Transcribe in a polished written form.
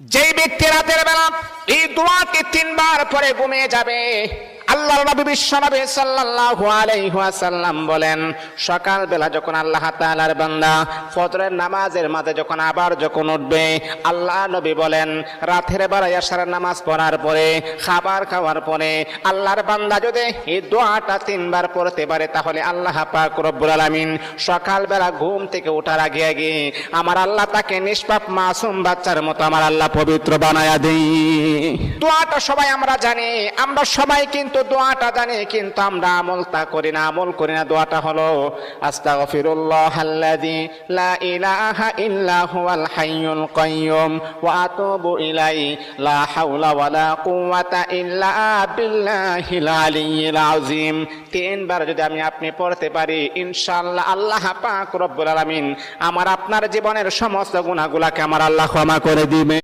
যেই ব্যক্তি রাতের বেলা এই দোয়াকে 3 বার পরে ঘুমিয়ে যাবে, আল্লাহর নবী বিশ্বনবী সাল্লাল্লাহু আলাইহি ওয়াসাল্লাম বলেন, সকাল বেলা যখন আল্লাহ তাআলার বান্দা ফজরের নামাজের মাঝে যখন উঠবে, আল্লাহ নবী বলেন রাতের বেলা এশার নামাজ পড়ার পরে, খাবার খাওয়ার পরে আল্লাহর বান্দা যদি এই দোয়াটা 3 বার পড়তে পারে, তাহলে আল্লাহ পাক রব্বুল আলামিন সকাল বেলা ঘুম থেকে ওঠার আগে আগে আমার আল্লাহ তাকে নিষ্পাপ মাসুম বাচ্চার মতো আমার আল্লাহ পবিত্র বানায়া দেই। দোয়াটা সবাই আমরা জানি, আমরা সবাই কিন্তু দোয়াটা জানি, কিন্তু আমরা আমলটা করি না। দোয়াটা হলো আস্তাগফিরুল্লাহাল্লাযী লা ইলাহা ইল্লা হুয়াল হাইয়ুল কাইয়্যুম ওয়া আতুবু ইলাইহি লা হাওলা ওয়ালা কুওয়াতা ইল্লা বিল্লাহিল আলিয়্যিল আযীম। 3 বার যদি আপনি পড়তে পারি, ইনশাআল্লাহ আল্লাহ পাক রব্বুল আলামিন আমার আপনার জীবনের সমস্ত গুনাহগুলোকে আমার আল্লাহ ক্ষমা করে দিবে।